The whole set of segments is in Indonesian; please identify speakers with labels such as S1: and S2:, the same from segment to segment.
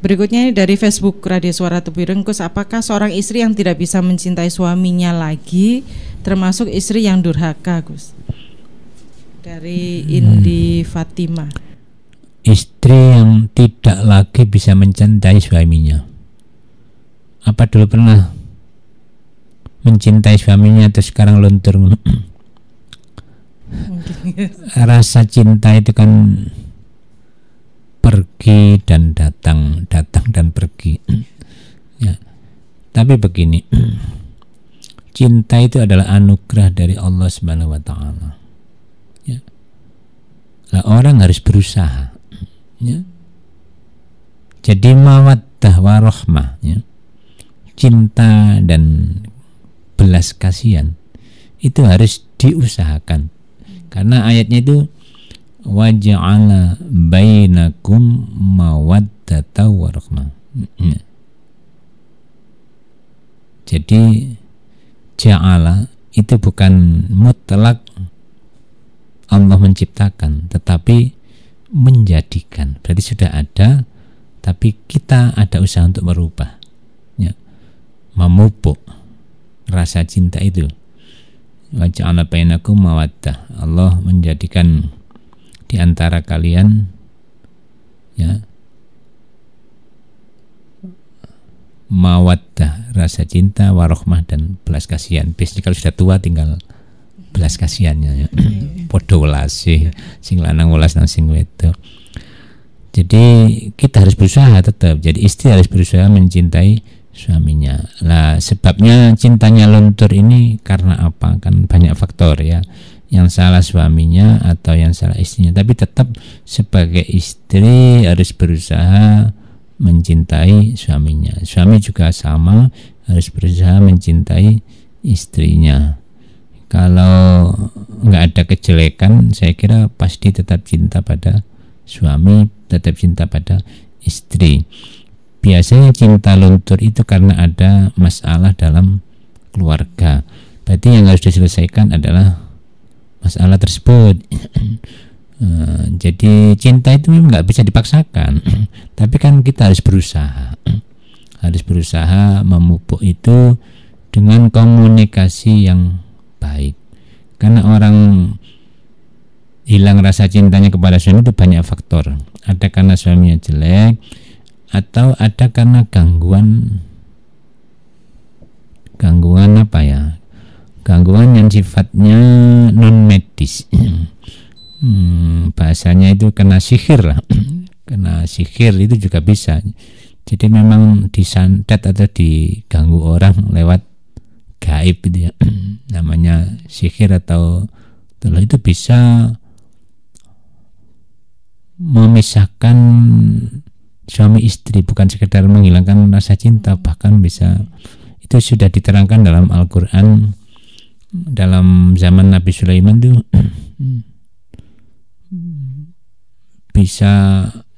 S1: Berikutnya dari Facebook Radio Suara Tebuireng, Gus, apakah seorang istri yang tidak bisa mencintai suaminya lagi termasuk istri yang durhaka, Gus? Dari Indi Fatima.
S2: Istri yang tidak lagi bisa mencintai suaminya. Apa dulu pernah mencintai suaminya terus sekarang luntur? Rasa cinta itu kan pergi dan datang, datang dan pergi. Ya. Tapi begini, cinta itu adalah anugerah dari Allah Subhanahu wa taala. Ya. Lah orang harus berusaha. Ya. Jadi mawaddah warahmah, ya. Cinta dan belas kasihan itu harus diusahakan. Karena ayatnya itu waja'ala bainakum mawaddata warahmah. Jadi ja'ala itu bukan mutlak Allah menciptakan, tetapi menjadikan. Berarti sudah ada, tapi kita ada usaha untuk merubah, ya. Memupuk rasa cinta itu. Waja'ala bainakum mawaddah. Allah menjadikan di antara kalian, ya, mawaddah, rasa cinta, warahmah dan belas kasihan. Biasanya kalau sudah tua tinggal belas kasihannya, ya. Podo welas sing lanang welas nang sing wedok. Jadi kita harus berusaha tetap. Jadi istri harus berusaha mencintai suaminya. Lah sebabnya cintanya luntur ini karena apa? Kan banyak faktor, ya. Yang salah suaminya atau yang salah istrinya. Tapi tetap sebagai istri harus berusaha mencintai suaminya. Suami juga sama, harus berusaha mencintai istrinya. Kalau nggak ada kejelekan, saya kira pasti tetap cinta pada suami, tetap cinta pada istri. Biasanya cinta luntur itu karena ada masalah dalam keluarga. Berarti yang harus diselesaikan adalah masalah tersebut. Jadi cinta itu memang nggak bisa dipaksakan, tapi kan kita harus berusaha, memupuk itu dengan komunikasi yang baik. Karena orang hilang rasa cintanya kepada suami itu banyak faktor. Ada karena suaminya jelek, atau ada karena gangguan apa ya? Gangguan yang sifatnya non medis. Bahasanya itu kena sihir lah. Kena sihir itu juga bisa. Jadi memang disantet atau diganggu orang lewat gaib gitu, ya. Namanya sihir atau itu bisa memisahkan suami istri, bukan sekedar menghilangkan rasa cinta, bahkan bisa, itu sudah diterangkan dalam Al-Quran. Dalam zaman Nabi Sulaiman tuh bisa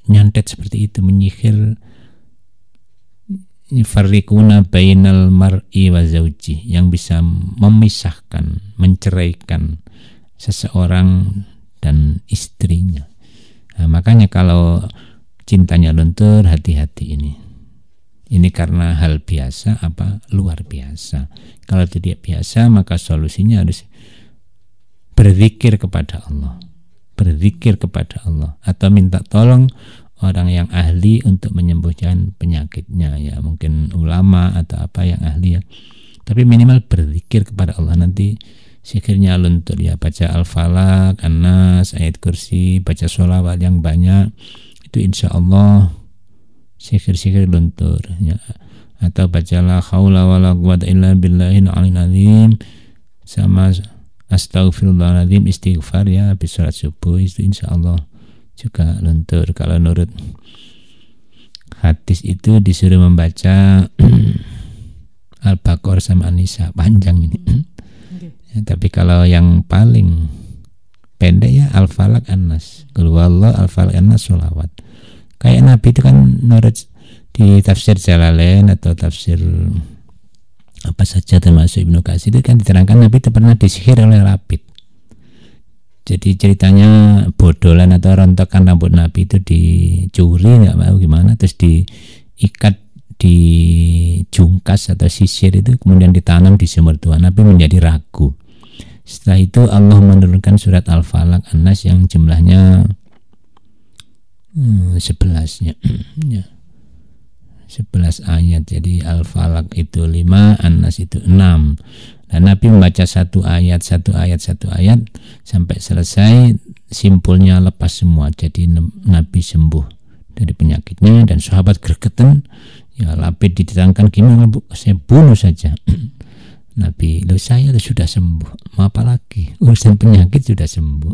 S2: nyantet seperti itu, menyihir, farriquna bainal mar'i wa zawji, yang bisa memisahkan, menceraikan seseorang dan istrinya. Nah, makanya kalau cintanya luntur, hati-hati ini. Ini karena hal biasa apa luar biasa. Kalau tidak biasa, maka solusinya harus berzikir kepada Allah. Berzikir kepada Allah atau minta tolong orang yang ahli untuk menyembuhkan penyakitnya, ya, mungkin ulama atau apa yang ahli, ya. Tapi minimal berzikir kepada Allah, nanti sihirnya luntur, ya. Baca Al-Falaq, An-Nas, ayat kursi, baca sholawat yang banyak, itu insya Allah sihir-sihir luntur, ya. Atau baca la haula wala quwwata illa billahil aliyil azim sama astaghfirullahaladzim, istighfar, ya, habis sholat subuh, itu insya Allah juga luntur. Kalau menurut hadis itu disuruh membaca Al-Baqarah sama An-Nisa, panjang ini. Ya, tapi kalau yang paling pendek, ya, Al-Falaq, An-Nas, Qul huwallahu, Al-Falaq, An-Nas, sholawat. Kayak Nabi itu kan menurut di tafsir Jalalain atau tafsir apa saja termasuk Ibnu Katsir itu kan diterangkan Nabi itu pernah disihir oleh Labid. Jadi ceritanya bodolan atau rontokan rambut Nabi itu dicuri, nggak mau gimana, terus diikat di jungkas atau sisir itu, kemudian ditanam di sumur tua. Nabi menjadi ragu. Setelah itu Allah menurunkan surat Al-Falaq, An-Nas yang jumlahnya 11-nya. 11 ayat. Jadi Al-Falaq itu 5, An-Nas itu 6. Dan Nabi membaca satu ayat sampai selesai, simpulnya lepas semua. Jadi Nabi sembuh dari penyakitnya, dan sahabat gregetan, ya lapid ditangkan, gimana Bu, saya bunuh saja. Nabi, lo saya sudah sembuh, mau apa lagi, urusan penyakit sudah sembuh.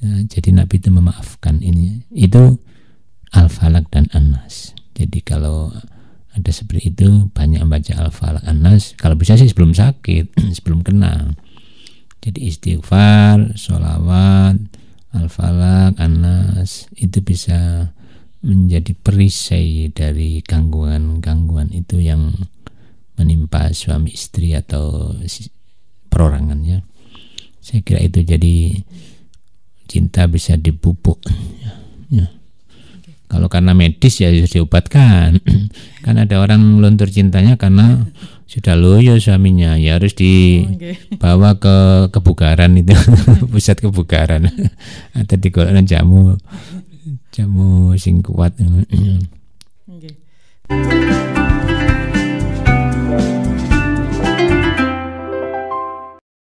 S2: Ya, jadi Nabi itu memaafkan. Itu Al-Falaq dan An-Nas. Jadi kalau ada seperti itu, banyak membaca Al-Falaq, An-Nas, kalau bisa sih sebelum sakit, sebelum kena. Jadi istighfar, sholawat, Al-Falaq, An-Nas, itu bisa menjadi perisai dari gangguan-gangguan itu yang menimpa suami istri atau perorangannya. Saya kira itu, jadi cinta bisa dipupuk. Ya. Kalau karena medis ya diobatkan. Kan ada orang meluntur cintanya karena sudah loyo suaminya, ya harus dibawa ke kebugaran itu, pusat kebugaran, atau digolongkan jamu sing kuat.